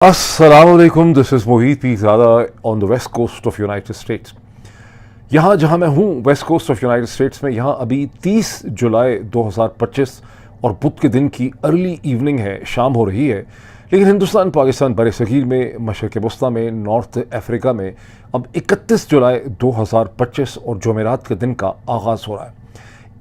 अस्सलामुअलैकुम, this is Mohit Peerzada on the west coast of United States. यहाँ जहाँ मैं हूँ west coast of United States में, यहाँ अभी 30 जुलाई 2025 और बुध के दिन की अर्ली इवनिंग है, शाम हो रही है। लेकिन हिंदुस्तान पाकिस्तान बरसगीर में, मशरक़ वस्ता में, नॉर्थ अफ्रीका में अब 31 जुलाई 2025 और जुमेरात के दिन का आगाज़ हो रहा है।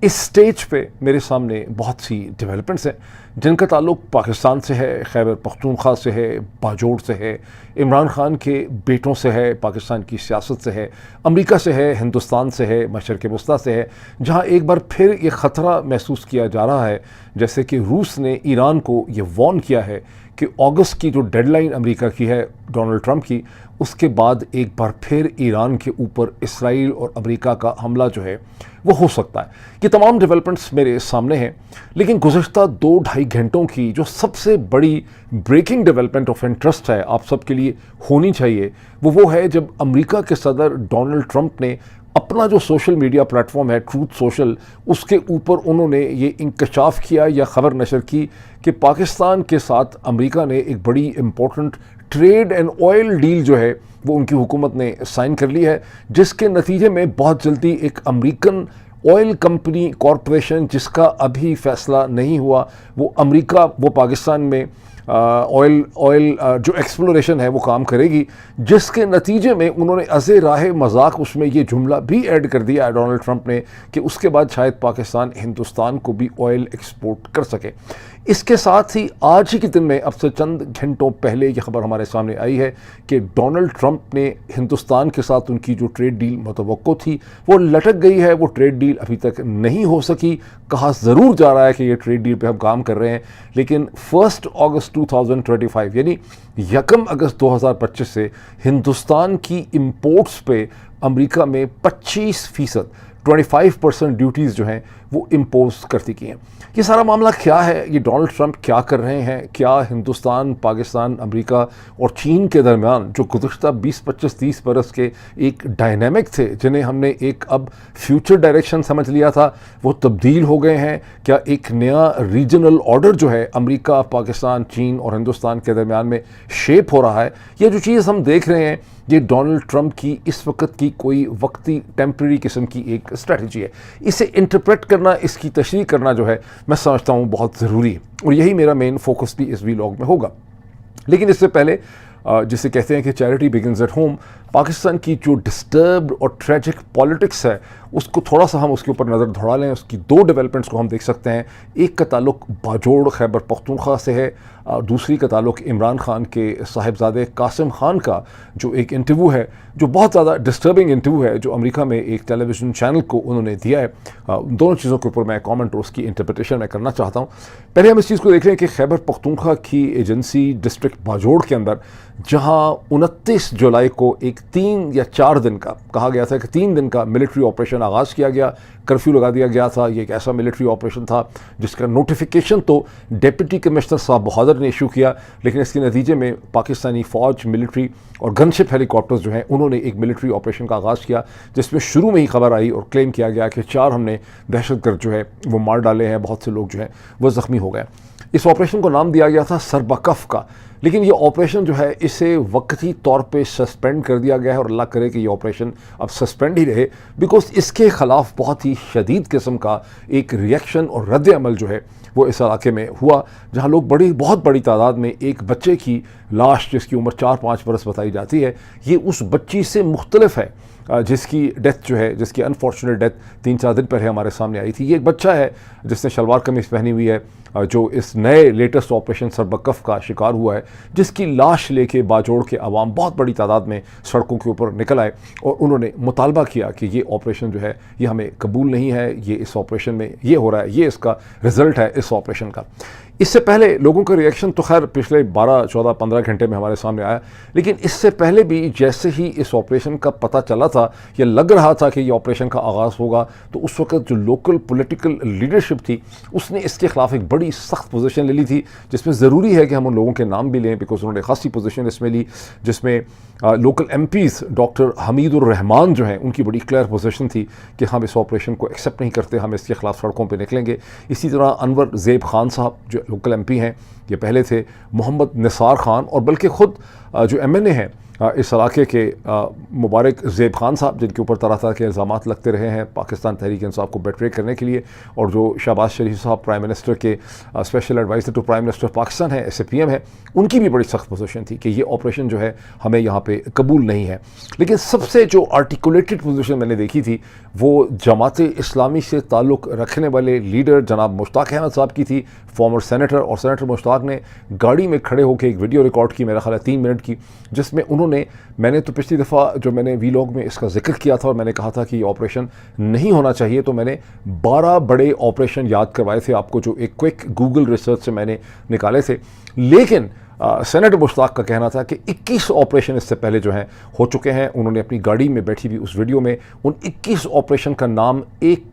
इस स्टेज पे मेरे सामने बहुत सी डेवलपमेंट्स हैं जिनका ताल्लुक़ पाकिस्तान से है, खैबर पख्तूनख्वा से है, बाजोड़ से है, इमरान खान के बेटों से है, पाकिस्तान की सियासत से है, अमेरिका से है, हिंदुस्तान से है, मशरक़ वस्ता से है, जहां एक बार फिर ये ख़तरा महसूस किया जा रहा है, जैसे कि रूस ने ईरान को ये वार्न किया है कि अगस्त की जो डेडलाइन अमेरिका की है डोनाल्ड ट्रंप की, उसके बाद एक बार फिर ईरान के ऊपर इसराइल और अमेरिका का हमला जो है वो हो सकता है। ये तमाम डेवलपमेंट्स मेरे सामने हैं, लेकिन गुज़श्ता 2-2.5 घंटों की जो सबसे बड़ी ब्रेकिंग डेवलपमेंट ऑफ इंटरेस्ट है, आप सबके लिए होनी चाहिए, वो है जब अमेरिका के सदर डोनाल्ड ट्रंप ने अपना जो सोशल मीडिया प्लेटफॉर्म है ट्रूथ सोशल, उसके ऊपर उन्होंने ये इंकशाफ किया या ख़बर नशर की कि पाकिस्तान के साथ अमेरिका ने एक बड़ी important trade and oil deal जो है वो उनकी हुकूमत ने साइन कर ली है, जिसके नतीजे में बहुत जल्दी एक अमेरिकन ऑयल कंपनी कॉरपोरेशन, जिसका अभी फ़ैसला नहीं हुआ, वो अमेरिका वो पाकिस्तान में ऑयल जो एक्सप्लोरेशन है वो काम करेगी, जिसके नतीजे में उन्होंने अज़े राह मजाक उसमें ये जुमला भी ऐड कर दिया है डोनाल्ड ट्रंप ने कि उसके बाद शायद पाकिस्तान हिंदुस्तान को भी ऑयल एक्सपोर्ट कर सके। इसके साथ ही आज ही के दिन में, अब से चंद घंटों पहले ये खबर हमारे सामने आई है कि डोनाल्ड ट्रंप ने हिंदुस्तान के साथ उनकी जो ट्रेड डील मुतवक्को थी वो लटक गई है, वो ट्रेड डील अभी तक नहीं हो सकी। कहा ज़रूर जा रहा है कि ये ट्रेड डील पे हम काम कर रहे हैं, लेकिन 1 अगस्त 2025 यानी 1 अगस्त 2025 से हिंदुस्तान की इंपोर्ट्स पे अमेरिका में 25% ड्यूटीज़ जो हैं वो इम्पोज करती की हैं। ये सारा मामला क्या है, ये डोनाल्ड ट्रंप क्या कर रहे हैं, क्या हिंदुस्तान, पाकिस्तान, अमेरिका और चीन के दरमियान जो गुज़श्ता 20-25-30 बरस के एक डायनामिक थे, जिन्हें हमने एक अब फ्यूचर डायरेक्शन समझ लिया था, वो तब्दील हो गए हैं? क्या एक नया रीजनल ऑर्डर जो है अमेरिका, पाकिस्तान, चीन और हिंदुस्तान के दरमियान में शेप हो रहा है? ये जो चीज़ हम देख रहे हैं, ये डोनाल्ड ट्रंप की इस वक्त की कोई वक्ती टेम्प्रेरी किस्म की एक स्ट्रेटजी है। इसे इंटरप्रेट करना, इसकी तशरीह करना जो है मैं समझता हूँ बहुत ज़रूरी है, और यही मेरा मेन फोकस भी इस व्लॉग में होगा। लेकिन इससे पहले जिसे कहते हैं कि charity begins at home, Pakistan की जो डिस्टर्ब्ड और ट्रेजिक पॉलिटिक्स है उसको थोड़ा सा हम उसके ऊपर नज़र दौड़ा लें। उसकी 2 डेवलपमेंट्स को हम देख सकते हैं। एक का ताल्लुक बाजोड़ खैबर पख्तूनख्वा से है, दूसरी का ताल्लुक इमरान खान के साहिबजादे कासिम खान का जो एक इंटरव्यू है, जो बहुत ज़्यादा डिस्टर्बिंग इंटरव्यू है, जो अमेरिका में एक टेलीविज़न चैनल को उन्होंने दिया है। दोनों चीज़ों के ऊपर मैं कॉमेंट और उसकी इंटरप्रिटेशन मैं करना चाहता हूँ। पहले हम इस चीज़ को देख रहे हैं कि खैबर पख्तूनख्वा की एजेंसी डिस्ट्रिक्ट बाजोड़ के अंदर, जहाँ 29 जुलाई को एक 3 या 4 दिन का कहा गया था कि 3 दिन का मिलिट्री ऑपरेशन आगाज़ किया गया, कर्फ्यू लगा दिया गया था। ये एक ऐसा मिलिट्री ऑपरेशन था जिसका नोटिफिकेशन तो डिप्टी कमिश्नर साहब बहादुर ने इशू किया, लेकिन इसके नतीजे में पाकिस्तानी फ़ौज, मिलिट्री और गनशिप हेलीकॉप्टर्स जो हैं उन्होंने एक मिलिट्री ऑपरेशन का आगाज़ किया, जिसमें शुरू में ही खबर आई और क्लेम किया गया कि 4 हमने दहशतगर्द जो है वो मार डाले हैं, बहुत से लोग जो हैं वो ज़ख्मी हो गए। इस ऑपरेशन को नाम दिया गया था सरबकफ का, लेकिन ये ऑपरेशन जो है इसे वक्ती तौर पे सस्पेंड कर दिया गया है, और अल्लाह करे कि ये ऑपरेशन अब सस्पेंड ही रहे, बिकॉज इसके ख़िलाफ़ बहुत ही शदीद किस्म का एक रिएक्शन और रद्द अमल जो है वो इस इलाके में हुआ, जहाँ लोग बहुत बड़ी तादाद में एक बच्चे की लाश, जिसकी उम्र 4-5 बरस बताई जाती है, ये उस बच्ची से मुख्तलिफ है जिसकी डेथ जो है, जिसकी अनफॉर्चुनेट डेथ 3-4 दिन पहले हमारे सामने आई थी। ये एक बच्चा है जिसने शलवार कमीज़ पहनी हुई है, जो इस नए लेटेस्ट ऑपरेशन सरबकफ का शिकार हुआ है, जिसकी लाश लेके बाजोड़ के अवाम बहुत बड़ी तादाद में सड़कों के ऊपर निकल आए और उन्होंने मुतालबा किया कि ये ऑपरेशन जो है ये हमें कबूल नहीं है, ये इस ऑपरेशन में ये हो रहा है, ये इसका रिज़ल्ट है इस ऑपरेशन का। इससे पहले लोगों का रिएक्शन तो खैर पिछले 12, 14, 15 घंटे में हमारे सामने आया, लेकिन इससे पहले भी जैसे ही इस ऑपरेशन का पता चला था, या लग रहा था कि ये ऑपरेशन का आगाज़ होगा, तो उस वक्त जो लोकल पॉलिटिकल लीडरशिप थी उसने इसके ख़िलाफ़ एक बड़ी सख्त पोजीशन ले ली थी, जिसमें ज़रूरी है कि हम उन लोगों के नाम भी लें, बिकॉज उन्होंने खासी पोजीशन इसमें ली, जिसमें local MPs doctor Hamidur Rahman जो हैं उनकी बड़ी क्लियर पोजीशन थी कि हम इस ऑपरेशन को एक्सेप्ट नहीं करते, हम इसके ख़िलाफ़ सड़कों पर निकलेंगे। इसी तरह अनवर ज़ेब खान साहब जो لوکل MP ہیں, یہ پہلے تھے محمد نثار خان, اور بلکہ خود جو MNA ہیں اس علاقے کے مبارک زیب خان صاحب, جن کے اوپر طرح طرح کے الزامات لگتے رہے ہیں پاکستان تحریک انصاف کو بیٹرے کرنے کے لیے, اور جو شہباز شریف صاحب پرائم منسٹر کے special adviser to prime minister Pakistan ہیں, SAPM ہے, ان کی بھی بڑی سخت پوزیشن تھی کہ یہ آپریشن جو ہے ہمیں یہاں پہ قبول نہیں ہے. لیکن سب سے جو آرٹیکولیٹڈ پوزیشن میں نے دیکھی تھی وہ جماعت اسلامی سے تعلق رکھنے والے لیڈر جناب مشتاق احمد صاحب کی تھی, فارمر سینیٹر. اور سینیٹر مشتاق نے گاڑی میں کھڑے ہو کے ایک ویڈیو ریکارڈ کی, میرا خیال ہے 3 منٹ کی, جس میں انہوں نے, میں نے تو پچھلی دفعہ جو میں نے ویلاگ میں اس کا ذکر کیا تھا اور میں نے کہا تھا کہ یہ آپریشن نہیں ہونا چاہیے, تو میں نے 12 بڑے آپریشن یاد کروائے تھے آپ کو, جو ایک کوئک گوگل ریسرچ سے میں نے نکالے تھے. لیکن سینیٹر مشتاق کا کہنا تھا کہ 21 آپریشن اس سے پہلے جو ہیں ہو چکے ہیں. انہوں نے اپنی گاڑی میں بیٹھی بھی اس ویڈیو میں ان 21 آپریشن کا نام ایک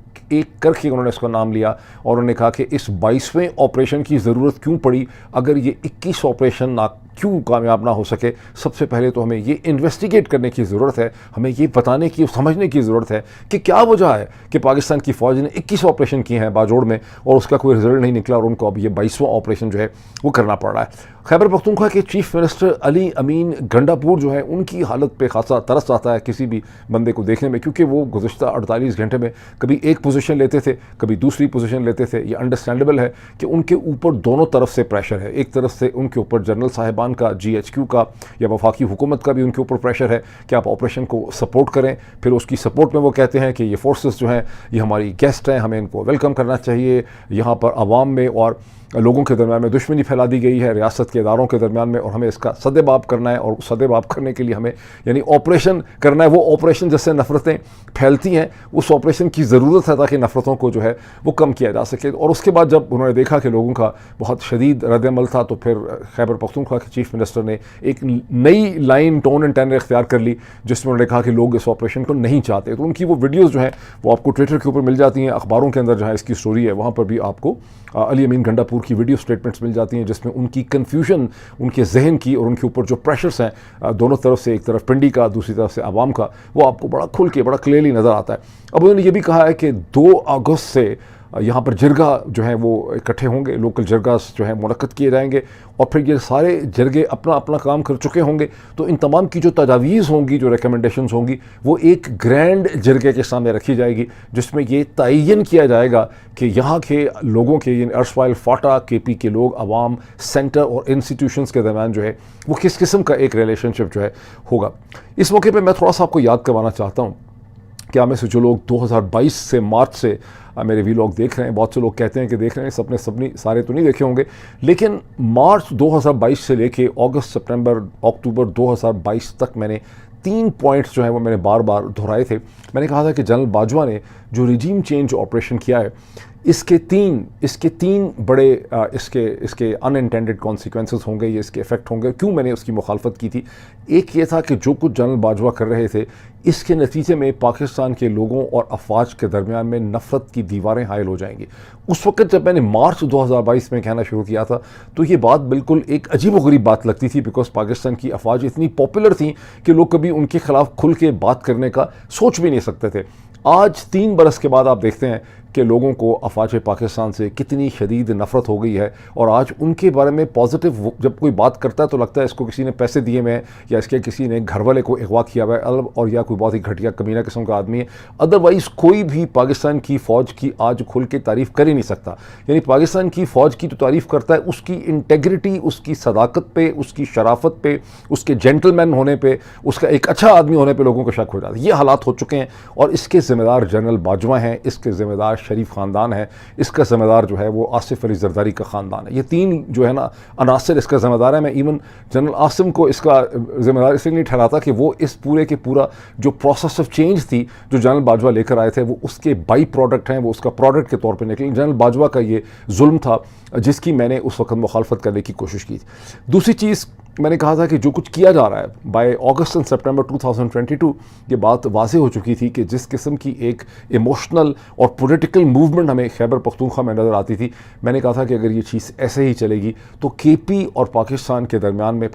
کر کے انہوں نے اس کا نام لیا, اور انہوں نے کہا کہ اس 22ویں آپریشن کی ضرورت کیوں پڑی اگر یہ 21 آپریشن کیوں کامیاب نہ ہو سکے. سب سے پہلے تو ہمیں یہ انویسٹیگیٹ کرنے کی ضرورت ہے, ہمیں یہ بتانے کی, سمجھنے کی ضرورت ہے کہ کیا وجہ ہے کہ پاکستان کی فوج نے 21 آپریشن کیے ہیں باجوڑ میں اور اس کا کوئی رزلٹ نہیں نکلا, اور ان کو اب یہ 22واں آپریشن جو ہے وہ کرنا پڑ رہا ہے. خیبر پختونخوا کے چیف منسٹر علی امین گنڈاپور جو ہے, ان کی حالت پہ خاصا ترس آتا ہے کسی بھی بندے کو دیکھنے میں, کیونکہ وہ گزشتہ 48 گھنٹے میں کبھی ایک پوزیشن لیتے تھے, کبھی دوسری پوزیشن لیتے تھے. یہ انڈرسٹینڈیبل ہے کہ ان کے اوپر دونوں طرف سے پریشر ہے. ایک طرف سے ان کے اوپر جنرل صاحبان کا, GHQ کا یا وفاقی حکومت کا بھی ان کے اوپر پریشر ہے کہ آپ آپریشن کو سپورٹ کریں. پھر اس کی سپورٹ میں وہ کہتے ہیں کہ یہ فورسز جو ہیں یہ ہماری گیسٹ ہیں, ہمیں ان کو ویلکم کرنا چاہیے. یہاں پر عوام میں اور لوگوں کے درمیان میں دشمنی پھیلا دی گئی ہے, ریاست کے اداروں کے درمیان میں, اور ہمیں اس کا سدباب کرنا ہے. اور سدباب کرنے کے لیے ہمیں یعنی آپریشن کرنا ہے. وہ آپریشن جس سے نفرتیں پھیلتی ہیں, اس آپریشن کی ضرورت ہے تاکہ نفرتوں کو جو ہے وہ کم کیا جا سکے. اور اس کے بعد جب انہوں نے دیکھا کہ لوگوں کا بہت شدید رد عمل تھا, تو پھر خیبر پختونخوا کے چیف منسٹر نے ایک نئی لائن, ٹون اینڈ ٹینر اختیار کر لی, جس میں انہوں نے کہا کہ لوگ اس آپریشن کو نہیں چاہتے. تو ان کی وہ ویڈیوز جو ہیں وہ آپ کو ٹویٹر کے اوپر مل جاتی ہیں, اخباروں کے اندر جہاں اس کی سٹوری ہے وہاں پر بھی آپ کو علی امین گنڈاپور کی ویڈیو سٹیٹمنٹس مل جاتی ہیں, جس میں ان کی کنفیوژن, ان کے ذہن کی, اور ان کے اوپر جو پریشرز ہیں دونوں طرف سے, ایک طرف پنڈی کا, دوسری طرف سے عوام کا, وہ آپ کو بڑا کھل کے, بڑا کلیئرلی نظر آتا ہے. اب انہوں نے یہ بھی کہا ہے کہ 2 اگست سے یہاں پر جرگہ جو ہیں وہ اکٹھے ہوں گے, لوکل جرگاز جو ہیں منعقد کیے جائیں گے, اور پھر یہ سارے جرگے اپنا اپنا کام کر چکے ہوں گے, تو ان تمام کی جو تجاویز ہوں گی, جو ریکمنڈیشنز ہوں گی, وہ ایک گرینڈ جرگے کے سامنے رکھی جائے گی, جس میں یہ تعین کیا جائے گا کہ یہاں کے لوگوں کے, یعنی ارسوائل فاٹا KP کے لوگ, عوام, سینٹر اور انسٹیٹیوشنز کے درمیان جو ہے وہ کس قسم کا ایک ریلیشن شپ جو ہے ہوگا. اس موقع پہ میں تھوڑا سا آپ کو یاد کروانا چاہتا ہوں کہ ہمیں سے جو لوگ 2022 سے مارچ سے میرے ویلاگ دیکھ رہے ہیں, بہت سے لوگ کہتے ہیں کہ دیکھ رہے ہیں, سبنے سارے تو نہیں دیکھے ہوں گے, لیکن مارچ 2022 سے لے کے اگست, سپٹمبر, اکتوبر 2022 تک میں نے 3 پوائنٹس جو ہیں وہ میں نے بار بار دہرائے تھے. میں نے کہا تھا کہ جنرل باجوہ نے جو ریجیم چینج آپریشن کیا ہے, اس کے تین بڑے اس کے ان انٹینڈڈ کانسیکوینسز ہوں گے, یہ اس کے افیکٹ ہوں گے. کیوں میں نے اس کی مخالفت کی تھی؟ ایک یہ تھا کہ جو کچھ جنرل باجوہ کر رہے تھے, اس کے نتیجے میں پاکستان کے لوگوں اور افواج کے درمیان میں نفرت کی دیواریں حائل ہو جائیں گی. اس وقت جب میں نے مارچ 2022 میں کہنا شروع کیا تھا تو یہ بات بالکل ایک عجیب و غریب بات لگتی تھی, بیکاز پاکستان کی افواج اتنی پاپولر تھیں کہ لوگ کبھی ان کے خلاف کھل کے بات کرنے کا سوچ بھی نہیں سکتے تھے. آج 3 برس کے بعد آپ دیکھتے ہیں کہ لوگوں کو افواج پاکستان سے کتنی شدید نفرت ہو گئی ہے, اور آج ان کے بارے میں پازیٹیو جب کوئی بات کرتا ہے تو لگتا ہے اس کو کسی نے پیسے دیے ہوئے ہیں, یا اس کے کسی نے گھر والے کو اغوا کیا ہوا ہے, اور یا کوئی بہت ہی گھٹیا کمینہ قسم کا آدمی ہے. ادروائز کوئی بھی پاکستان کی فوج کی آج کھل کے تعریف کر ہی نہیں سکتا. یعنی پاکستان کی فوج کی تو تعریف کرتا ہے اس کی انٹیگریٹی, اس کی صداقت پہ, اس کی شرافت پہ, اس کے جینٹل مین ہونے پہ, اس کا ایک اچھا آدمی ہونے پہ لوگوں کو شک ہو جاتا ہے. یہ حالات ہو چکے ہیں, اور اس کے ذمہ دار جنرل باجوہ ہیں, اس کے ذمہ دار شریف خاندان ہے, اس کا ذمہ دار جو ہے وہ آصف علی زرداری کا خاندان ہے. یہ 3 جو ہے نا عناصر اس کا ذمہ دار ہے. میں ایون جنرل عاصم کو اس کا ذمہ دار اس لیے نہیں ٹھہراتا کہ وہ اس پورے کے پورا جو پروسیس آف چینج تھی جو جنرل باجوہ لے کر آئے تھے, وہ اس کے بائی پروڈکٹ ہیں, وہ اس کا پروڈکٹ کے طور پہ نکلے. جنرل باجوہ کا یہ ظلم تھا جس کی میں نے اس وقت مخالفت کرنے کی کوشش کی تھی. دوسری چیز میں نے کہا تھا کہ جو کچھ کیا جا رہا ہے بائی اگست اینڈ سپٹمبر 2022 یہ بات واضح ہو چکی تھی کہ جس قسم کی ایک ایموشنل اور پولیٹیکل موومنٹ ہمیں خیبر پختونخوا میں نظر آتی تھی، میں نے کہا تھا کہ اگر یہ چیز ایسے ہی چلے گی تو کے پی اور پاکستان کے درمیان میں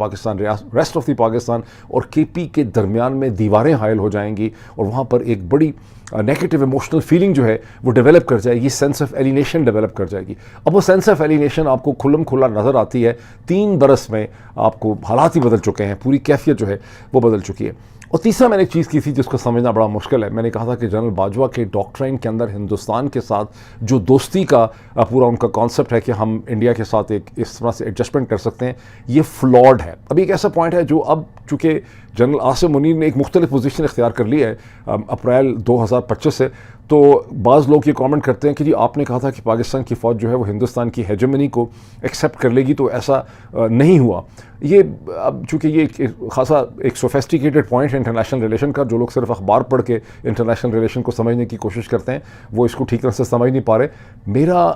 ریسٹ آف دی پاکستان اور کے پی کے درمیان میں دیواریں حائل ہو جائیں گی، اور وہاں پر ایک بڑی نیگیٹو ایموشنل فیلنگ جو ہے وہ ڈیولپ کر جائے گی، سینس آف ایلینیشن ڈیولپ کر جائے گی۔ اب وہ سینس آف ایلینیشن آپ کو کھلم کھلا نظر آتی ہے، 3 برس میں آپ کو حالات ہی بدل چکے ہیں، پوری کیفیت جو ہے وہ بدل چکی ہے۔ اور تیسرا میں نے ایک چیز کی تھی جس کو سمجھنا بڑا مشکل ہے، میں نے کہا تھا کہ جنرل باجوہ کے ڈاکٹرائن کے اندر ہندوستان کے ساتھ جو دوستی کا پورا ان کا کانسیپٹ ہے کہ ہم انڈیا کے ساتھ ایک اس طرح سے ایڈجسٹمنٹ کر سکتے ہیں، یہ فلاڈ ہے۔ اب ایک ایسا پوائنٹ ہے جو اب چونکہ جنرل عاصم منیر نے ایک مختلف پوزیشن اختیار کر لی ہے اپریل 2025 سے، تو بعض لوگ یہ کامنٹ کرتے ہیں کہ جی آپ نے کہا تھا کہ پاکستان کی فوج جو ہے وہ ہندوستان کی ہیجمنی کو ایکسیپٹ کر لے گی، تو ایسا نہیں ہوا۔ یہ اب چونکہ یہ ایک خاصا ایک سوفیسٹیکیٹڈ پوائنٹ ہے انٹرنیشنل ریلیشن کا، جو لوگ صرف اخبار پڑھ کے انٹرنیشنل ریلیشن کو سمجھنے کی کوشش کرتے ہیں وہ اس کو ٹھیک طرح سے سمجھ نہیں پا رہے۔ میرا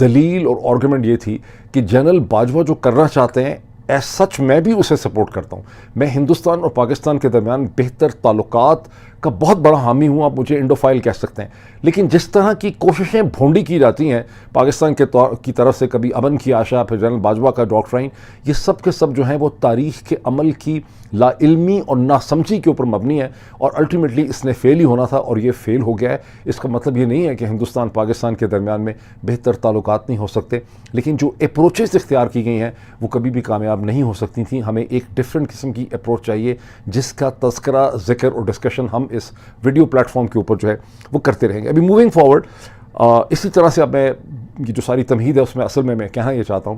دلیل اور آرگومنٹ یہ تھی کہ جنرل باجوہ جو کرنا چاہتے ہیں ایز سچ میں بھی اسے سپورٹ کرتا ہوں، میں ہندوستان اور پاکستان کے درمیان بہتر تعلقات کا بہت بڑا حامی ہوں، آپ مجھے انڈوفائل کہہ سکتے ہیں، لیکن جس طرح کی کوششیں بھونڈی کی جاتی ہیں پاکستان کی طرف سے، کبھی امن کی آشا، پھر جنرل باجوہ کا ڈاکٹرائن، یہ سب کے سب جو ہیں وہ تاریخ کے عمل کی لا علمی اور ناسمجھی کے اوپر مبنی ہے، اور الٹیمیٹلی اس نے فیل ہی ہونا تھا اور یہ فیل ہو گیا ہے۔ اس کا مطلب یہ نہیں ہے کہ ہندوستان پاکستان کے درمیان میں بہتر تعلقات نہیں ہو سکتے، لیکن جو اپروچز اختیار کی گئی ہیں وہ کبھی بھی کامیاب نہیں ہو سکتی تھیں۔ ہمیں ایک ڈفرینٹ قسم کی اپروچ چاہیے جس کا تذکرہ، ذکر اور ڈسکشن ہم اس ویڈیو پلیٹ فارم کے اوپر جو ہے وہ کرتے رہیں گے۔ ابھی موونگ فارورڈ اسی طرح سے اب میں یہ جو ساری تمہید ہے اس میں اصل میں کہنا یہ چاہتا ہوں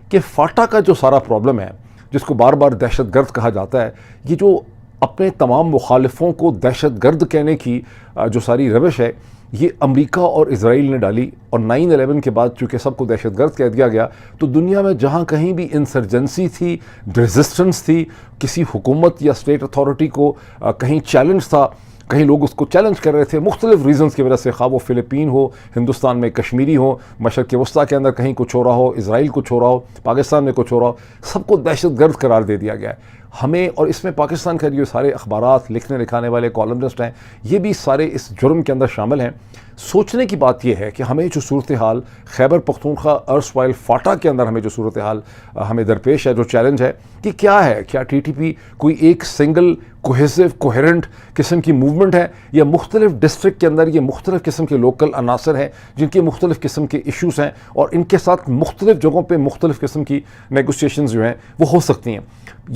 کہ فاٹا کا جو سارا پرابلم ہے، جس کو بار بار دہشت گرد کہا جاتا ہے، یہ جو اپنے تمام مخالفوں کو دہشت گرد کہنے کی جو ساری روش ہے، یہ امریکہ اور اسرائیل نے ڈالی، اور 9/11 کے بعد چونکہ سب کو دہشت گرد کہہ دیا گیا، تو دنیا میں جہاں کہیں بھی انسرجنسی تھی، ریزسٹنس تھی، کسی حکومت یا اسٹیٹ اتھارٹی کو کہیں چیلنج تھا، کہیں لوگ اس کو چیلنج کر رہے تھے مختلف ریزنز کی وجہ سے، خواہ وہ فلپین ہو، ہندوستان میں کشمیری ہو، مشرق وسطیٰ کے اندر کہیں کچھ ہو رہا ہو، اسرائیل کچھ ہو رہا ہو، پاکستان میں کچھ ہو رہا ہو، سب کو دہشت گرد قرار دے دیا گیا ہے۔ ہمیں، اور اس میں پاکستان کے جو سارے اخبارات لکھنے لکھانے والے کالمنسٹ ہیں، یہ بھی سارے اس جرم کے اندر شامل ہیں۔ سوچنے کی بات یہ ہے کہ ہمیں جو صورتحال خیبر پختونخوا ارسوائل فاٹا کے اندر ہمیں جو صورتحال ہمیں درپیش ہے، جو چیلنج ہے، کہ کیا ہے؟ کیا ٹی ٹی پی کوئی ایک سنگل کوہیسو کوہیرنٹ قسم کی موومنٹ ہے، یا مختلف ڈسٹرکٹ کے اندر یہ مختلف قسم کے لوکل عناصر ہیں جن کے مختلف قسم کے ایشوز ہیں، اور ان کے ساتھ مختلف جگہوں پہ مختلف قسم کی نیگوسیشنز جو ہیں وہ ہو سکتی ہیں؟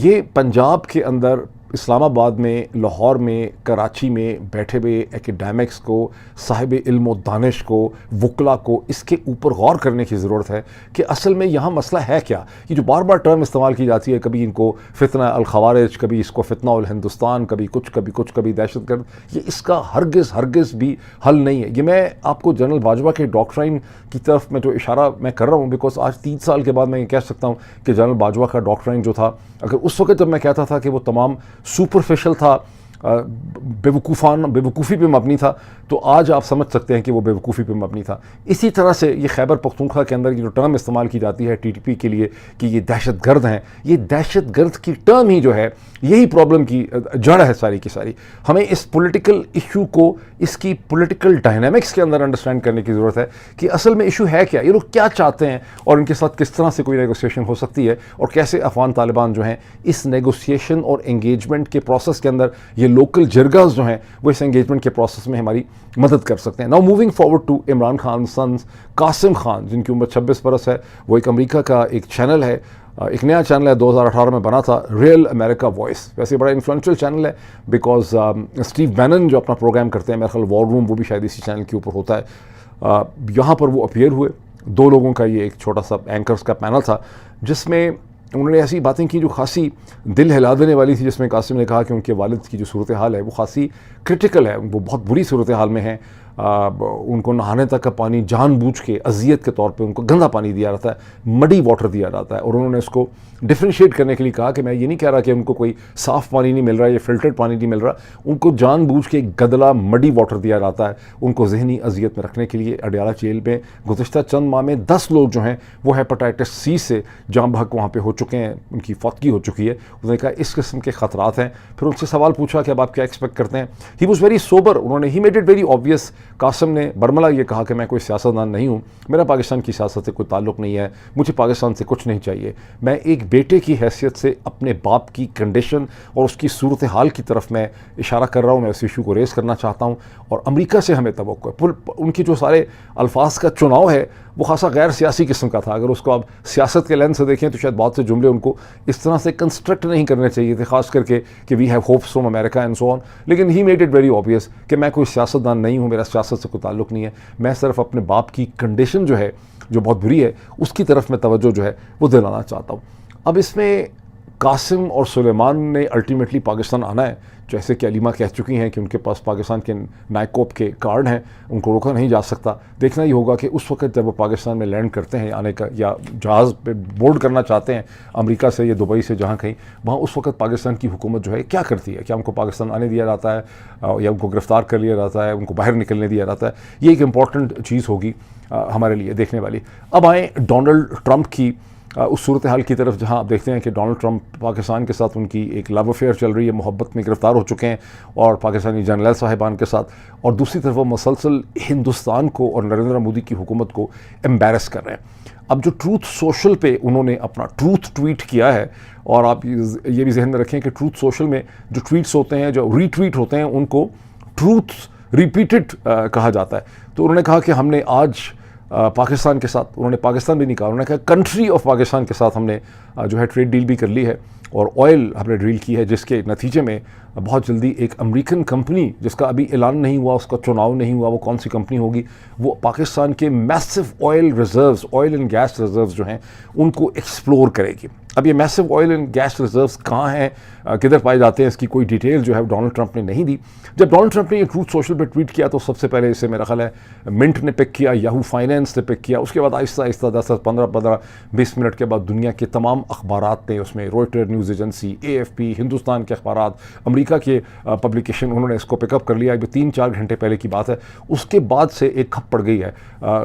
یہ پنجاب کے اندر، اسلام آباد میں، لاہور میں، کراچی میں بیٹھے ہوئے ایکیڈیمکس کو، صاحب علم و دانش کو، وکلا کو اس کے اوپر غور کرنے کی ضرورت ہے کہ اصل میں یہاں مسئلہ ہے کیا۔ یہ جو بار بار ٹرم استعمال کی جاتی ہے، کبھی ان کو فتنہ الخوارج، کبھی اس کو فتنہ الہندوستان، کبھی کچھ، کبھی دہشت گرد، یہ اس کا ہرگز بھی حل نہیں ہے۔ یہ میں آپ کو جنرل باجوہ کے ڈاکٹرائن کی طرف میں جو اشارہ میں کر رہا ہوں، بیکاز آج 3 سال کے بعد میں یہ کہہ سکتا ہوں کہ جنرل باجوہ کا ڈاکٹرائن جو تھا، اگر اس وقت جب میں کہتا تھا کہ وہ تمام سپرفیشل تھا، بیوقوفی پہ مبنی تھا، تو آج آپ سمجھ سکتے ہیں کہ وہ بیوقوفی پہ مبنی تھا۔ اسی طرح سے یہ خیبر پختونخوا کے اندر یہ جو ٹرم استعمال کی جاتی ہے ٹی ٹی پی کے لیے کہ یہ دہشت گرد ہیں، یہ دہشت گرد کی ٹرم ہی جو ہے یہی پرابلم کی جڑ ہے ساری کی ساری۔ ہمیں اس پولیٹیکل ایشو کو اس کی پولیٹیکل ڈائنامکس کے اندر انڈرسٹینڈ کرنے کی ضرورت ہے کہ اصل میں ایشو ہے کیا، یہ لوگ کیا چاہتے ہیں، اور ان کے ساتھ کس طرح سے کوئی نیگوسیشن ہو سکتی ہے، اور کیسے افغان طالبان جو ہیں اس نیگوسیشن اور انگیجمنٹ کے پروسیس کے اندر یہ لوکل جرگاز جو ہیں وہ اس انگیجمنٹ کے پروسیس میں ہماری مدد کر سکتے ہیں۔ Now moving forward to Imran Khan sons Qasim Khan, جن کی عمر 26 برس ہے، وہ ایک امریکہ کا ایک چینل ہے، ایک نیا چینل ہے، 2018 میں بنا تھا، ریئل امریکہ وائس۔ ویسے بڑا انفلوئنشل چینل ہے، بیکاز اسٹیو بینن جو اپنا پروگرام کرتے ہیں، میرے خیال وار روم، وہ بھی شاید اسی چینل کے اوپر ہوتا ہے۔ یہاں پر وہ اپیئر ہوئے، 2 لوگوں کا یہ ایک چھوٹا سا اینکرز کا پینل تھا، جس میں انہوں نے ایسی باتیں کی جو خاصی دل ہلا دینے والی تھی، جس میں قاسم نے کہا کہ ان کے والد کی جو صورتحال ہے وہ خاصی کرٹیکل ہے، وہ بہت بری صورتحال میں ہیں، उनको नहाने तक का पानी जानबूझ के अजियत के तौर पे उनको गंदा पानी दिया जाता है, मडी वाटर दिया जाता है। और उन्होंने इसको डिफ्रेंशिएट करने के लिए कहा कि मैं ये नहीं कह रहा कि उनको कोई साफ़ पानी नहीं मिल रहा है या फिल्टर्ड पानी नहीं मिल रहा, उनको जानबूझ के गदला मडी वाटर दिया जाता है उनको जहनी अजियत में रखने के लिए। अडयाला जेल में गुज़िश्ता चंद माह में 10 लोग जो हैं वो हेपेटाइटिस सी से जाम बहक वहाँ पे हो चुके हैं, उनकी फौतगी हो चुकी है। उन्होंने कहा इस किस्म के ख़तरात हैं। फिर उनसे सवाल पूछा कि अब आप क्या एक्सपेक्ट करते हैं। ही वॉज़ वेरी सोबर, उन्होंने he made it very obvious. Qasim ने बरमला ये कहा कि मैं कोई सियासतदान नहीं हूँ, मेरा पाकिस्तान की सियासत से कोई ताल्लुक़ नहीं है, मुझे पाकिस्तान से कुछ नहीं चाहिए, मैं एक बेटे की हैसियत से अपने बाप की कंडीशन और उसकी सूरत हाल की तरफ मैं इशारा कर रहा हूँ, मैं उस इशू को रेज़ करना चाहता हूँ। और अमेरिका से हमें तवक्को है। उनकी जो सारे अल्फाज का चुनाव है वो खासा गैर सियासी किस्म का था। अगर उसको आप सियासत के लेंस से देखें तो शायद बहुत से जुमले उनको इस तरह से कंस्ट्रक्ट नहीं करने चाहिए थे, ख़ास करके कि we have hopes from America and so on. लेकिन he made it very obvious कि मैं कोई सियासतदान नहीं हूँ, मेरा सियासत से कोई ताल्लुक़ नहीं है, मैं सिर्फ अपने बाप की कंडीशन जो है जो बहुत बुरी है उसकी तरफ मैं तवज्जो जो है वो दिलाना चाहता हूँ। अब इसमें कासिम और सुलेमान ने अल्टीमेटली पाकिस्तान आना है, जैसे कि अलीमा कह चुकी हैं कि उनके पास पाकिस्तान के नाइकोप के कार्ड हैं, उनको रोका नहीं जा सकता। देखना ही होगा कि उस वक्त जब वो पाकिस्तान में लैंड करते हैं आने का या जहाज़ पे बोर्ड करना चाहते हैं अमेरिका से या दुबई से जहाँ कहीं, वहाँ उस वक्त पाकिस्तान की हुकूमत जो है क्या करती है, क्या उनको पाकिस्तान आने दिया जाता है या उनको गिरफ़्तार कर लिया जाता है, उनको बाहर निकलने दिया जाता है। ये एक इम्पॉर्टेंट चीज़ होगी हमारे लिए देखने वाली। अब आएँ डोनाल्ड ट्रंप की उस सूरत हाल की तरफ जहां आप देखते हैं कि डोनाल्ड ट्रंप पाकिस्तान के साथ उनकी एक लव अफेयर चल रही है, मोहब्बत में गिरफ़्तार हो चुके हैं और पाकिस्तानी जनरल साहिबान के साथ, और दूसरी तरफ वो मुसलसल हिंदुस्तान को और नरेंद्र मोदी की हुकूमत को एम्बेरस कर रहे हैं। अब जो ट्रूथ सोशल पे उन्होंने अपना ट्रूथ ट्वीट किया है, और आप ये भी जहन में रखें कि ट्रूथ सोशल में जो ट्वीट्स होते हैं, जो रीट्वीट होते हैं, उनको ट्रूथ रिपीटेड कहा जाता है। तो उन्होंने कहा कि हमने आज पाकिस्तान के साथ, उन्होंने पाकिस्तान भी नहीं कहा, उन्होंने कहा कंट्री ऑफ पाकिस्तान के साथ हमने जो है ट्रेड डील भी कर ली है और ऑयल हमने डील की है, जिसके नतीजे में बहुत जल्दी एक अमेरिकन कंपनी जिसका अभी ऐलान नहीं हुआ, उसका चुनाव नहीं हुआ, वो कौन सी कंपनी होगी, वो पाकिस्तान के massive oil reserves, oil and gas reserves जो हैं उनको एक्सप्लोर करेगी। अब ये massive oil and gas reserves कहाँ हैं, किधर पाए जाते हैं, इसकी कोई डिटेल जो है डोनाल्ड ट्रंप ने नहीं दी। जब डोनाल्ड ट्रंप ने ये ट्रूथ सोशल पे ट्वीट किया तो सबसे पहले इसे मेरा ख्याल है मिंट ने पिक किया, याहू फाइनेंस ने पिक किया, उसके बाद आहिस्ता आहिस्ता 10-15-20 मिनट के बाद दुनिया के तमाम अखबारात ने, उसमें Reuter news agency, AFP, Hindustan के अखबारात, अमेरिका के पब्लिकेशन, उन्होंने इसको पिकअप कर लिया। अभी 3-4 घंटे पहले की बात है। उसके बाद से एक खप पड़ गई है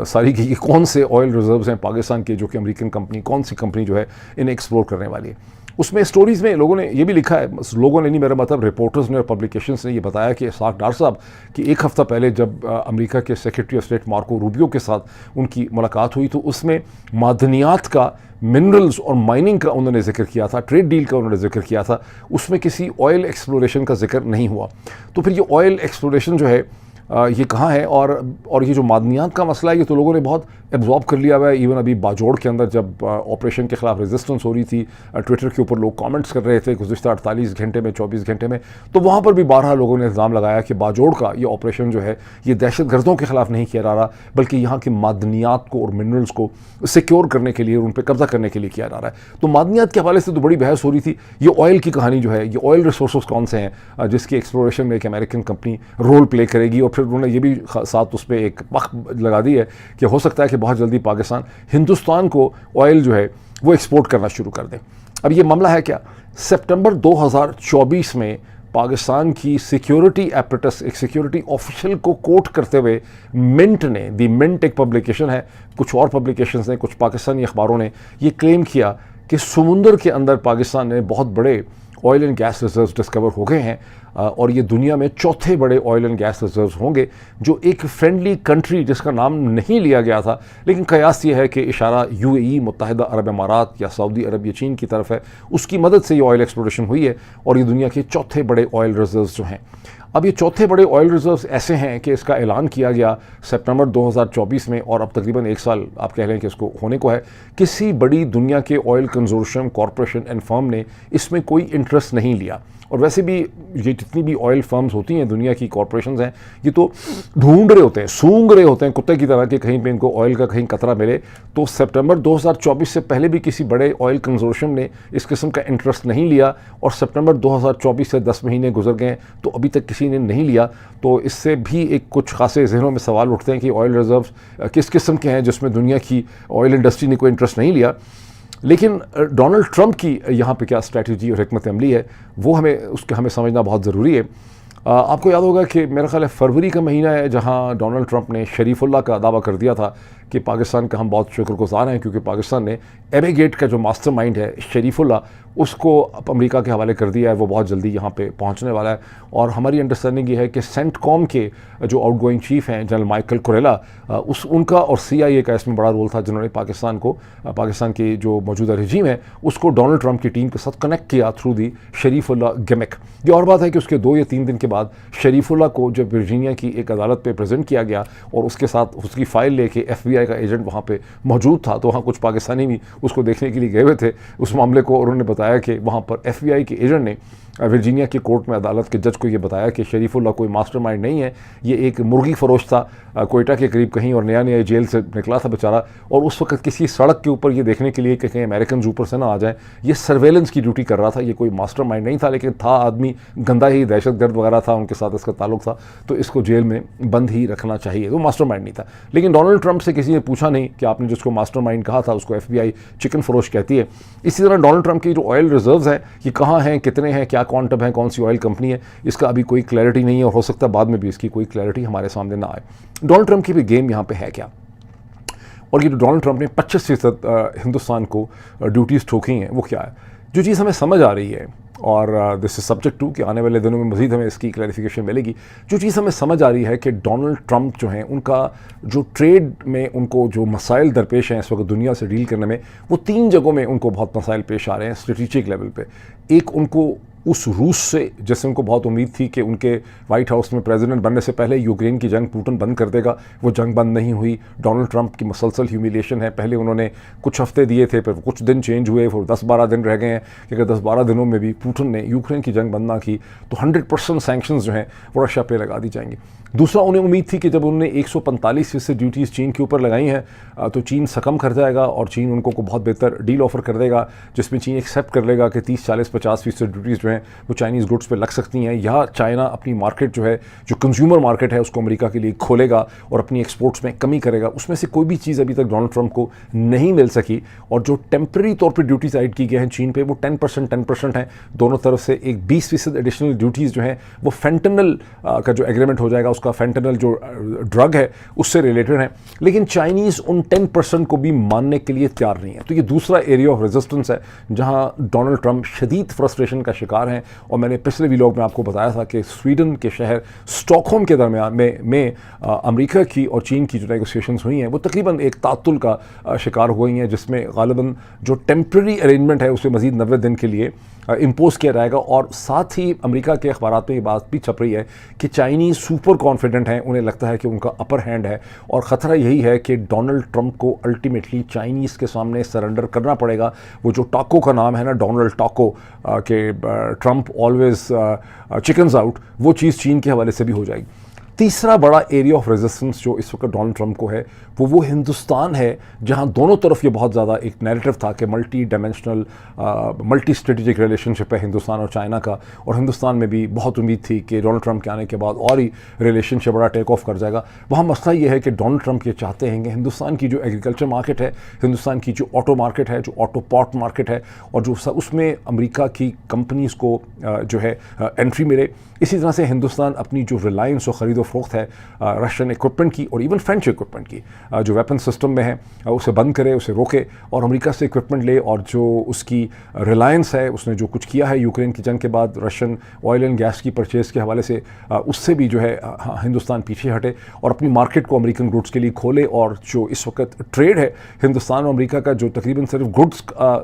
सारी की कौन से ऑयल रिजर्व्स हैं पाकिस्तान के जो कि अमेरिकन कंपनी, कौन सी कंपनी जो है इन्हें एक्सप्लोर करने वाली है। उसमें स्टोरीज़ में लोगों ने ये भी लिखा है, लोगों ने नहीं, मेरा मतलब रिपोर्टर्स ने और पब्लिकेशंस ने ये बताया कि इसाक डार साहब कि एक हफ़्ता पहले जब अमेरिका के secretary of state Marco Rubio के साथ उनकी मुलाकात हुई तो उसमें मादनियात का, मिनरल्स और माइनिंग का उन्होंने जिक्र किया था, ट्रेड डील का उन्होंने जिक्र किया था, उसमें किसी ऑयल एक्सप्लोरेशन का जिक्र नहीं हुआ। तो फिर ये ऑयल एक्सप्लोरेशन जो है ये कहाँ है, और ये जो मादनियात का मसला है ये तो लोगों ने बहुत एब्जॉर्ब कर लिया हुआ है। इवन अभी बाजोड़ के अंदर जब ऑपरेशन के ख़िलाफ़ रेजिस्टेंस हो रही थी, ट्विटर के ऊपर लोग कमेंट्स कर रहे थे गुज़िश्ता 48 घंटे में, 24 घंटे में, तो वहाँ पर भी 12 लोगों ने इल्ज़ाम लगाया कि बाजोड़ का ये ऑपरेशन जो है ये दहशत गर्दों के ख़िलाफ़ नहीं किया जा रहा, बल्कि यहाँ की मादनियात को और मिनरल्स को सिक्योर करने के लिए, उन पर कब्ज़ा करने के लिए किया जा रहा है। तो मादनियात के हवाले से तो बड़ी बहस हो रही थी। ये ऑयल की कहानी जो है, ये ऑयल रिसोर्स कौन से हैं जिसकी एक्सप्लोरेशन में एक अमेरिकन कंपनी रोल प्ले करेगी, और फिर उन्होंने ये भी साथ उस पर एक वक्त लगा दी है कि हो सकता है कि बहुत जल्दी पाकिस्तान हिंदुस्तान को ऑयल जो है वो एक्सपोर्ट करना शुरू कर दे। अब ये मामला है क्या, सितंबर 2024 में पाकिस्तान की सिक्योरिटी एपरेटस, एक सिक्योरिटी ऑफिशियल को कोट करते हुए मिंट ने, दी मिंट एक पब्लिकेशन है, कुछ और पब्लिकेशंस ने, कुछ पाकिस्तानी अखबारों ने ये क्लेम किया कि समुंदर के अंदर पाकिस्तान ने बहुत बड़े oil and gas reserves discover हो गए हैं, और ये दुनिया में चौथे बड़े ऑयल एंड गैस रिजर्व्स होंगे, जो एक फ्रेंडली कंट्री जिसका नाम नहीं लिया गया था, लेकिन कयास ये है कि इशारा UAE, मुत्तहिदा अरब अमारात या सऊदी अरब या चीन की तरफ है, उसकी मदद से ये ऑयल एक्सप्लोरेशन हुई है, और ये दुनिया के चौथे बड़े ऑयल रिजर्व्स जो हैं। अब ये चौथे बड़े ऑयल रिजर्व्स ऐसे हैं कि इसका ऐलान किया गया सितंबर 2024 में, और अब तकरीबन 1 साल आप कह लें कि इसको होने को है। किसी बड़ी दुनिया के ऑयल कंजोर्शियम, कॉरपोरेशन एंड फर्म ने इसमें कोई इंटरेस्ट नहीं लिया, और वैसे भी ये जितनी भी ऑयल फर्म्स होती हैं, दुनिया की कॉरपोरेशंस हैं, ये तो ढूंढ रहे होते हैं, सूंघ रहे होते हैं कुत्ते की तरह कि कहीं पे इनको ऑयल का कहीं कतरा मिले। तो सितंबर 2024 से पहले भी किसी बड़े ऑयल कंजोर्शियम ने इस किस्म का इंटरेस्ट नहीं लिया, और सितंबर 2024 से 10 महीने गुजर गए तो अभी तक किसी کسی نے نہیں لیا تو اس سے بھی ایک کچھ خاصے ذہنوں میں سوال اٹھتے ہیں کہ آئل ریزروز کس قسم کے ہیں جس میں دنیا کی آئل انڈسٹری نے کوئی انٹرسٹ نہیں لیا. لیکن ڈونلڈ ٹرمپ کی یہاں پہ کیا اسٹریٹجی اور حکمت عملی ہے وہ ہمیں سمجھنا بہت ضروری ہے. آپ کو یاد ہوگا کہ میرا خیال ہے فروری کا مہینہ ہے جہاں ڈونلڈ ٹرمپ نے شریف اللہ کا دعویٰ کر دیا تھا کہ پاکستان کا ہم بہت شکر گزار ہیں کیونکہ پاکستان نے ایمے گیٹ کا جو ماسٹر مائنڈ ہے شریف اللہ اس کو امریکہ کے حوالے کر دیا ہے. وہ بہت جلدی یہاں پہ پہنچنے والا ہے اور ہماری انڈرسٹینڈنگ یہ ہے کہ سینٹ کام کے جو آؤٹ گوئنگ چیف ہیں جنرل مائیکل کوریلا ان کا اور CIA کا اس میں بڑا رول تھا جنہوں نے پاکستان کی جو موجودہ رجیم ہے اس کو ڈونلڈ ٹرمپ کی ٹیم کے ساتھ کنیکٹ کیا تھرو دی شریف اللہ گیمک. یہ اور بات ہے کہ اس کے 2 یا 3 دن کے بعد شریف اللہ کو جب ورجینیا کی ایک عدالت پہ پریزنٹ کیا گیا اور اس کے ساتھ اس کی فائل لے کے FBI کا ایجنٹ وہاں پہ موجود تھا تو وہاں کچھ پاکستانی بھی اس کو دیکھنے کے لیے گئے ہوئے تھے اس معاملے کو, اور انہوں نے بتایا کہ وہاں پر FBI کے ایجنٹ نے ورجینیا کی کورٹ میں عدالت کے جج کو یہ بتایا کہ شریف اللہ کوئی ماسٹر مائنڈ نہیں ہے, یہ ایک مرغی فروش تھا کوئٹہ کے قریب کہیں اور نیا جیل سے نکلا تھا بیچارہ, اور اس وقت کسی سڑک کے اوپر یہ دیکھنے کے لیے کہ کہیں امریکنز اوپر سے نہ آ جائیں یہ سرویلنس کی ڈیوٹی کر رہا تھا. یہ کوئی ماسٹر مائنڈ نہیں تھا لیکن تھا آدمی گندا ہی, دہشت گرد وغیرہ تھا ان کے ساتھ اس کا تعلق تھا تو اس کو جیل میں بند ہی رکھنا چاہیے. وہ ماسٹر مائنڈ نہیں تھا. لیکن ڈونلڈ ٹرمپ سے کسی نے پوچھا نہیں کہ آپ نے جس کو ماسٹر مائنڈ کہا تھا اس کو FBI چکن فروش کہتی ہے. اسی طرح ڈونلڈ ٹرمپ کی جو آئل ریزروز ہیں یہ کہاں ہیں, کتنے ہیں, کیا کوانٹم ہیں, کون سی آئل کمپنی ہے, اس کا ابھی کوئی کلیئرٹی نہیں ہے اور ہو سکتا ہے بعد میں بھی اس کی کوئی کلیئرٹی ہمارے سامنے نہ آئے. ڈونلڈ ٹرمپ کی بھی گیم یہاں پہ ہے کیا, اور یہ جو ڈونلڈ ٹرمپ نے 25% ہندوستان کو ڈیوٹیز ٹھوکی ہیں وہ کیا ہے. جو چیز ہمیں سمجھ آ رہی ہے اور دس از سبجیکٹ ٹو کہ آنے والے دنوں میں مزید ہمیں اس کی کلیریفیکیشن ملے گی, جو چیز ہمیں سمجھ آ رہی ہے کہ ڈونلڈ ٹرمپ جو ہیں ان کا جو ٹریڈ میں ان کو جو مسائل درپیش ہیں اس وقت دنیا سے ڈیل کرنے میں, وہ 3 جگہوں میں ان کو بہت مسائل پیش آ رہے ہیں اسٹریٹجک لیول پہ. ایک ان کو اس روس سے جس سے ان کو بہت امید تھی کہ ان کے وائٹ ہاؤس میں پریزیڈنٹ بننے سے پہلے یوکرین کی جنگ پوٹن بند کر دے گا, وہ جنگ بند نہیں ہوئی. ڈونلڈ ٹرمپ کی مسلسل ہیومیلیشن ہے, پہلے انہوں نے کچھ ہفتے دیے تھے پھر کچھ دن چینج ہوئے پھر 10-12 دن رہ گئے ہیں کہ اگر 10-12 دنوں میں بھی پوٹن نے یوکرین کی جنگ بند نہ کی تو 100% سینکشنز جو ہیں وہ رشیا پہ لگا دی جائیں گی. دوسرا انہیں امید تھی کہ جب انہوں نے 145% ڈیوٹیز چین کے اوپر لگائی ہیں تو چین سکم کر جائے گا اور چین ان کو بہت بہتر ڈیل آفر کر دے گا جس میں چین ایکسیپٹ کر لے گا کہ 30-40-50% ڈیوٹیز جو ہیں وہ چائنیز گڈس پہ لگ سکتی ہیں, یا چائنا اپنی مارکیٹ جو ہے جو کنزیومر مارکیٹ ہے اس کو امریکہ کے لیے کھولے گا اور اپنی ایکسپورٹس میں کمی کرے گا. اس میں سے کوئی بھی چیز ابھی تک ڈونلڈ ٹرمپ کو نہیں مل سکی, اور جو ٹیمپرری طور پہ ڈیوٹیز عائد کی گئی ہیں چین پہ وہ 10% ہیں دونوں طرف سے. ایک 20% ایڈیشنل ڈیوٹیز جو ہیں وہ فینٹنل کا جو ایگریمنٹ ہو جائے گا, اس کا فینٹنل جو ڈرگ ہے اس سے ریلیٹڈ ہیں, لیکن چائنیز ان 10% کو بھی ماننے کے لیے تیار نہیں ہے. تو یہ دوسرا ایریا آف ریزسٹنس ہے جہاں ڈونلڈ ٹرمپ شدید فرسٹریشن کا شکار ہیں. اور میں نے پچھلے ویلاگ میں آپ کو بتایا تھا کہ سویڈن کے شہر اسٹاک ہوم کے درمیان میں امریکہ کی اور چین کی جو نیگوسیشنز ہوئی ہیں وہ تقریباً ایک تعطل کا شکار ہوئی ہیں, جس میں غالباً جو ٹیمپرری ارینجمنٹ ہے اسے مزید 90 دن کے لیے امپوز کیا جائے گا. اور ساتھ ہی امریکہ کے اخبارات میں یہ بات بھی چھپ رہی ہے کہ چائنیز سپر کانفیڈنٹ ہیں, انہیں لگتا ہے کہ ان کا اپر ہینڈ ہے, اور خطرہ یہی ہے کہ ڈونلڈ ٹرمپ کو الٹیمیٹلی چائنیز کے سامنے سرنڈر کرنا پڑے گا. وہ جو ٹاکو کا نام ہے نا, ڈونلڈ ٹاکو کہ ٹرمپ آلویز چکنز آؤٹ, وہ چیز چین کے حوالے سے بھی ہو جائے گی. تیسرا بڑا ایریا آف ریزسٹنس جو اس وقت ڈونلڈ ٹرمپ کو ہے وہ ہندوستان ہے, جہاں دونوں طرف یہ بہت زیادہ ایک نیریٹو تھا کہ multi dimensional multi strategic relationship ہے ہندوستان اور چائنا کا, اور ہندوستان میں بھی بہت امید تھی کہ ڈونلڈ ٹرمپ کے آنے کے بعد اور ہی ریلیشن شپ بڑا ٹیک آف کر جائے گا. وہاں مسئلہ یہ ہے کہ ڈونلڈ ٹرمپ یہ چاہتے ہیں کہ ہندوستان کی جو ایگریکلچر مارکیٹ ہے, ہندوستان کی جو آٹو مارکیٹ ہے, جو آٹو پارٹ مارکیٹ ہے, اور جو اس میں امریکہ کی کمپنیز کو جو ہے انٹری ملے. اسی طرح سے ہندوستان اپنی جو ریلائنس و خرید و فروخت ہے رشین ایکوپمنٹ کی اور ایون فرینچ ایکوپمنٹ کی جو ویپن سسٹم میں ہے اسے بند کرے, اسے روکے, اور امریکہ سے ایکوپمنٹ لے. اور جو اس کی ریلائنس ہے, اس نے جو کچھ کیا ہے یوکرین کی جنگ کے بعد رشین آئل اینڈ گیس کی پرچیز کے حوالے سے, اس سے بھی جو ہے ہندوستان پیچھے ہٹے اور اپنی مارکیٹ کو امریکن گڈس کے لیے کھولے. اور جو اس وقت ٹریڈ ہے ہندوستان اور امریکہ کا جو تقریباً صرف گڈس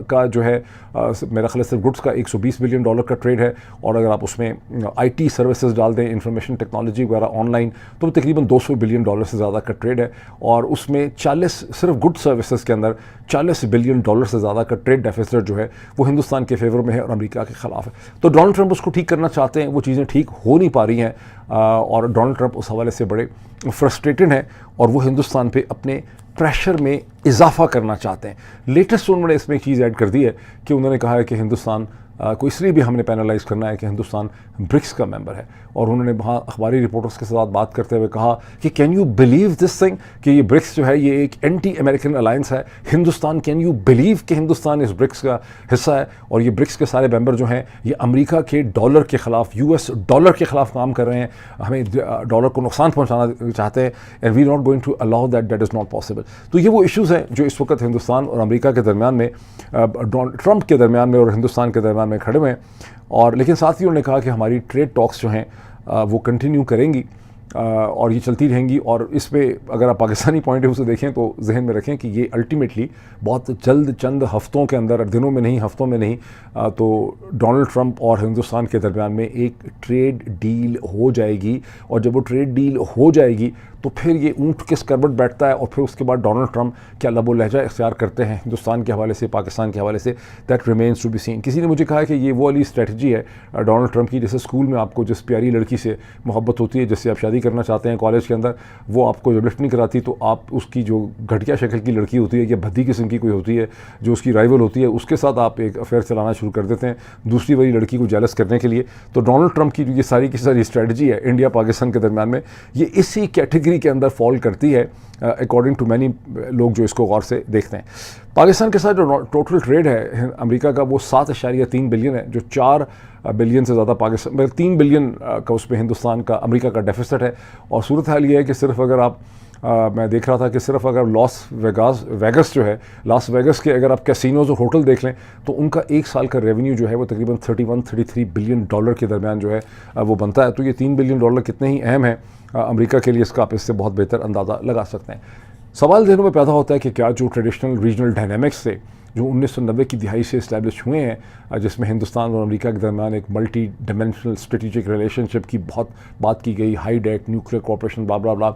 کا جو ہے میرا خیال صرف گڈس کا $120 بلین کا ٹریڈ ہے, اور اگر آپ اس میں IT سروسز ڈال دیں, انفارمیشن ٹیکنالوجی وغیرہ آن لائن, تو تقریباً $200 بلین سے زیادہ کا ٹریڈ ہے. اور اس میں 40 صرف گڈ سروسز کے اندر $40 بلین سے زیادہ کا ٹریڈ ڈیفیسٹ جو ہے وہ ہندوستان کے فیور میں ہے اور امریکہ کے خلاف ہے. تو ڈونلڈ ٹرمپ اس کو ٹھیک کرنا چاہتے ہیں, وہ چیزیں ٹھیک ہو نہیں پا رہی ہیں, اور ڈونلڈ ٹرمپ اس حوالے سے بڑے فرسٹریٹڈ ہیں اور وہ ہندوستان پہ اپنے پریشر میں اضافہ کرنا چاہتے ہیں. لیٹسٹ انہوں نے اس میں ایک چیز ایڈ کر دی ہے کہ انہوں نے کہا ہے کہ ہندوستان کو इसलिए भी हमने पैनलाइज करना है कि हिंदुस्तान ब्रिक्स का मेंबर है। और उन्होंने वहाँ अखबारी रिपोर्टर्स के साथ बात करते हुए कहा कि can you believe this thing कि ये ब्रिक्स जो है ये एक एंटी अमेरिकन अलायंस है। हिंदुस्तान, कैन यू बिलीव कि हिंदुस्तान इस ब्रिक्स का हिस्सा है और ये ब्रिक्स के सारे मेंबर जो हैं ये अमेरिका के डॉलर के ख़िलाफ़, US डॉलर के ख़िलाफ़ काम कर रहे हैं, हमें डॉलर को नुकसान पहुँचाना चाहते हैं, and we not going to allow that is not possible. तो ये वो इश्यूज़ हैं जो इस वक्त हिंदुस्तान और अमेरिका के दरमियान में, डोनाल्ड ट्रंप के दरमियान में और हिंदुस्तान के दरमियान में खड़े हुए हैं। और लेकिन साथ ही उन्होंने कहा कि हमारी ट्रेड टॉक्स जो हैं वो कंटिन्यू करेंगी और ये चलती रहेंगी। और इसमें अगर आप पाकिस्तानी पॉइंट ऑफ व्यू से देखें तो जहन में रखें कि ये अल्टीमेटली बहुत जल्द, चंद हफ्तों के अंदर, दिनों में नहीं, हफ्तों में नहीं, तो डोनाल्ड ट्रंप और हिंदुस्तान के दरमियान में एक ट्रेड डील हो जाएगी। और जब वो ट्रेड डील हो जाएगी तो फिर ये ऊँट किस करवट बैठता है और फिर उसके बाद डोनाल्ड ट्रंप क्या लबो लहजा इख्तियार करते हैं हिंदुस्तान के हवाले से, पाकिस्तान के हवाले से, that remains to be seen. किसी ने मुझे कहा कि ये वो वाली स्ट्रेटजी है डोनाल्ड ट्रंप की, जैसे स्कूल में आपको जिस प्यारी लड़की से मोहब्बत होती है, जिससे आप शादी करना चाहते हैं कॉलेज के अंदर, वो आपको जब लिफ्ट नहीं कराती तो आप उसकी जो घटिया शक्ल की लड़की होती है या भद्दी किस्म की कोई होती है जो उसकी राइवल होती है, उसके साथ आप एक अफेयर चलाना शुरू कर देते हैं दूसरी वाली लड़की को जेलस करने के लिए। तो डोनाल्ड ट्रंप की जो ये सारी की सारी स्ट्रेटजी है इंडिया पाकिस्तान के दरमियान में, ये इसी कैटेगरी के अंदर फॉल करती है अकॉर्डिंग टू मैनी लोग जो इसको गौर से देखते हैं। पाकिस्तान के साथ जो टोटल ट्रेड है अमेरिका का वो 7.3 बिलियन है, जो 4 बिलियन से ज़्यादा पाकिस्तान, मतलब 3 बिलियन का उसमें हिंदुस्तान का, अमेरिका का डेफिसिट है। और सूरत हाल ये है कि सिर्फ अगर आप मैं देख रहा था कि सिर्फ अगर वेगस जो है, लास वेगस के अगर आप कैसीनोज और होटल देख लें तो उनका एक साल का रेवेन्यू जो है वो तकरीबन 31-33 बिलियन डॉलर के दरमियान जो है वो बनता है। तो ये 3 बिलियन डॉलर कितने ही अहम है अमेरिका के लिए, इसका आप इससे बहुत बेहतर अंदाज़ा लगा सकते हैं। सवाल ज़हनों में पैदा होता है कि क्या जो ट्रेडिशनल रीजनल डायनामिक्स थे जो 1990 की दिहाई से इस्टेब्लिश हुए हैं, जिसमें हिंदुस्तान और अमेरिका के दरमियान एक मल्टी डायमेंशनल स्ट्रेटेजिक रिलेशनशिप की बहुत बात की गई, हाई डेट, न्यूक्लियर कॉर्पोरेशन, ब्ला ब्ला ब्ला,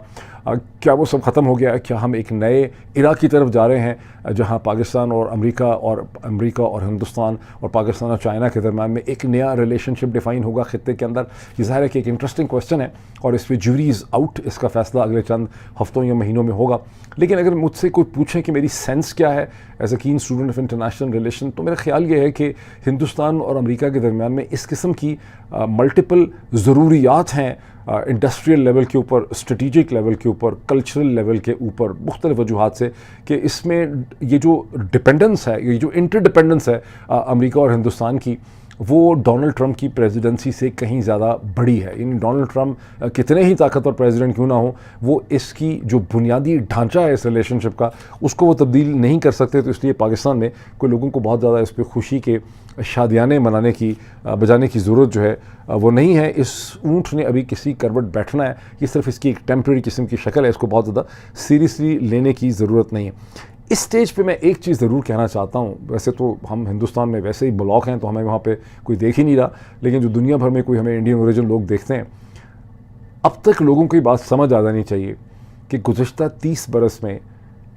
क्या वो सब ख़त्म हो गया है? क्या हम एक नए इरा की तरफ जा रहे हैं जहां पाकिस्तान और अमेरिका और हिंदुस्तान और पाकिस्तान और चाइना के दरमियान में एक नया रिलेशनशिप डिफ़ाइन होगा खित्ते के अंदर? ये ज़ाहिर है कि एक इंटरेस्टिंग क्वेश्चन है और इस पर ज्यूरीज आउट, इसका फ़ैसला अगले चंद हफ्तों या महीनों में होगा। लेकिन अगर मुझसे कोई पूछे कि मेरी सेंस क्या है एज अ कीन स्टूडेंट ऑफ इंटरनेशनल रिलेशन, तो मेरा ख्याल ये है कि हिंदुस्तान और अमेरिका के दरमियान में इस किस्म की मल्टीपल ज़रूरियात हैं, इंडस्ट्रियल लेवल के ऊपर, स्ट्रेटिजिक लेवल के ऊपर, कल्चरल लेवल के ऊपर, मुख्तलिफ वजूहात से, कि इसमें ये जो डिपेंडेंस है, ये जो इंटरडिपेंडेंस है अमेरिका और हिंदुस्तान की, वो डोनाल्ड ट्रंप की प्रेसिडेंसी से कहीं ज़्यादा बड़ी है। यानी डोनाल्ड ट्रंप कितने ही ताकतवर प्रेसिडेंट क्यों ना हो, वो इसकी जो बुनियादी ढांचा है इस रिलेशनशिप का, उसको वो तब्दील नहीं कर सकते। तो इसलिए पाकिस्तान में कोई लोगों को बहुत ज़्यादा इस पर खुशी के शादियाने मनाने की, बजाने की ज़रूरत जो है वो नहीं है। इस ऊँट ने अभी किसी करवट बैठना है, ये सिर्फ इसकी एक टेम्प्रेरी किस्म की शक्ल है, इसको बहुत ज़्यादा सीरियसली लेने की ज़रूरत नहीं है। इस स्टेज पे मैं एक चीज़ ज़रूर कहना चाहता हूँ, वैसे तो हम हिंदुस्तान में वैसे ही ब्लॉक हैं तो हमें वहाँ पे कोई देख ही नहीं रहा, लेकिन जो दुनिया भर में कोई हमें इंडियन ओरिजिन लोग देखते हैं, अब तक लोगों को ये बात समझ आ जानी चाहिए कि गुज़श्ता 30 बरस में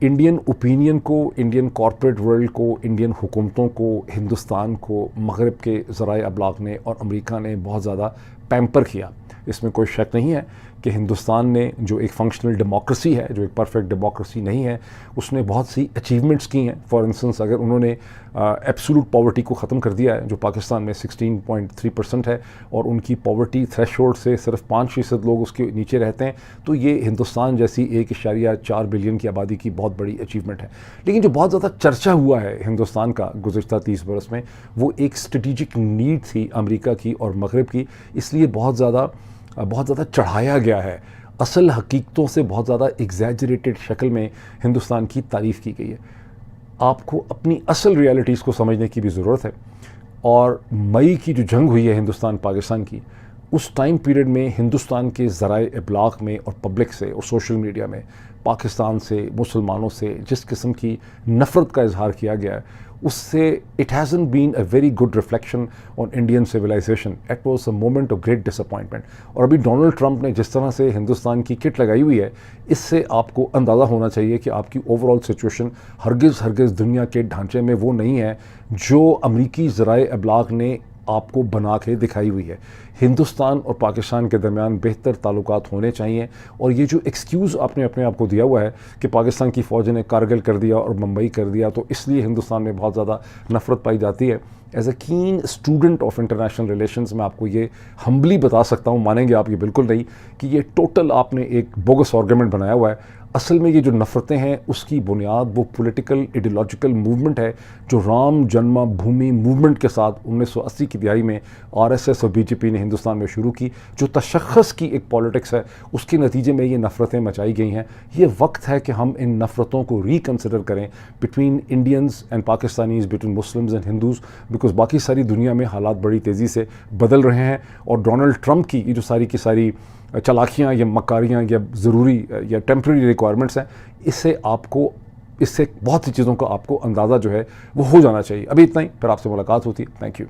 इंडियन ओपिनियन को, इंडियन कॉर्पोरेट वर्ल्ड को, इंडियन हुकूमतों को, हिंदुस्तान को मगरब के ज़राए अबलाग ने और अमेरिका ने बहुत ज़्यादा पैम्पर किया। इसमें कोई शक नहीं है कि हिंदुस्तान ने, जो एक फंक्शनल डेमोक्रेसी है, जो एक परफेक्ट डेमोक्रेसी नहीं है, उसने बहुत सी अचीवमेंट्स की हैं। फॉर इंस्टेंस अगर उन्होंने एब्सोल्यूट पॉवर्टी को ख़त्म कर दिया है, जो पाकिस्तान में 16.3% है और उनकी पॉवर्टी थ्रेशोल्ड से सिर्फ 5% लोग उसके नीचे रहते हैं, तो ये हिंदुस्तान जैसी 1.4 बिलियन की आबादी की बहुत बड़ी अचीवमेंट है। लेकिन जो बहुत ज़्यादा चर्चा हुआ है हिंदुस्तान का गुज़श्ता 30 बरस में, वो एक स्ट्रेटिजिक नीड थी अमेरिका की और मगरब की, इसलिए बहुत ज़्यादा चढ़ाया गया है। असल हकीकतों से बहुत ज़्यादा एग्जैजरेटेड शक्ल में हिंदुस्तान की तारीफ़ की गई है। आपको अपनी असल रियलिटीज़ को समझने की भी ज़रूरत है। और मई की जो जंग हुई है हिंदुस्तान पाकिस्तान की, उस टाइम पीरियड में हिंदुस्तान के ज़राए इब्लाग में और पब्लिक से और सोशल मीडिया में पाकिस्तान से, मुसलमानों से जिस किस्म की नफ़रत का इजहार किया गया है, उससे it hasn't been a very good reflection on Indian civilisation. It was a moment of great disappointment. और अभी डोनाल्ड ट्रंप ने जिस तरह से हिंदुस्तान की किट लगाई हुई है, इससे आपको अंदाज़ा होना चाहिए कि आपकी ओवरऑल सिचुएशन हरगिज़ दुनिया के ढांचे में वो नहीं है जो अमरीकी ज़राए अबलाग ने आपको बना के दिखाई हुई है। हिंदुस्तान और पाकिस्तान के दरमियान बेहतर ताल्लुकात होने चाहिए। और ये जो एक्सक्यूज़ आपने अपने आप को दिया हुआ है कि पाकिस्तान की फ़ौज ने कारगिल कर दिया और मुंबई कर दिया, तो इसलिए हिंदुस्तान में बहुत ज़्यादा नफ़रत पाई जाती है, as a can student of international relations میں آپ کو یہ ہمبلی بتا سکتا ہوں، مانیں گے آپ یہ بالکل نہیں، کہ یہ ٹوٹل آپ نے ایک بوگس آرگومنٹ بنایا ہوا ہے. اصل میں یہ جو نفرتیں ہیں اس کی بنیاد وہ پولیٹیکل ایڈیولوجیکل موومنٹ ہے جو رام جنما بھومی موومنٹ کے ساتھ 1980 کی دہائی میں آر ایس ایس اور بی جے پی نے ہندوستان میں شروع کی، جو تشخص کی ایک پالیٹکس ہے. اس کے نتیجے میں یہ نفرتیں مچائی گئی ہیں. یہ وقت ہے کہ ہم ان نفرتوں کو ریکنسیڈر کریں between Indians and Pakistanis, between Muslims and Hindus, because باقی ساری دنیا میں حالات بڑی تیزی سے بدل رہے ہیں. اور ڈونلڈ ٹرمپ کی یہ جو ساری کی ساری چالاکیاں یا مکاریاں یا ضروری یا ٹیمپرری ریکوائرمنٹس ہیں، اس سے بہت سی چیزوں کا آپ کو اندازہ جو ہے وہ ہو جانا چاہیے. ابھی اتنا ہی، پھر آپ سے ملاقات ہوتی ہے. Thank you.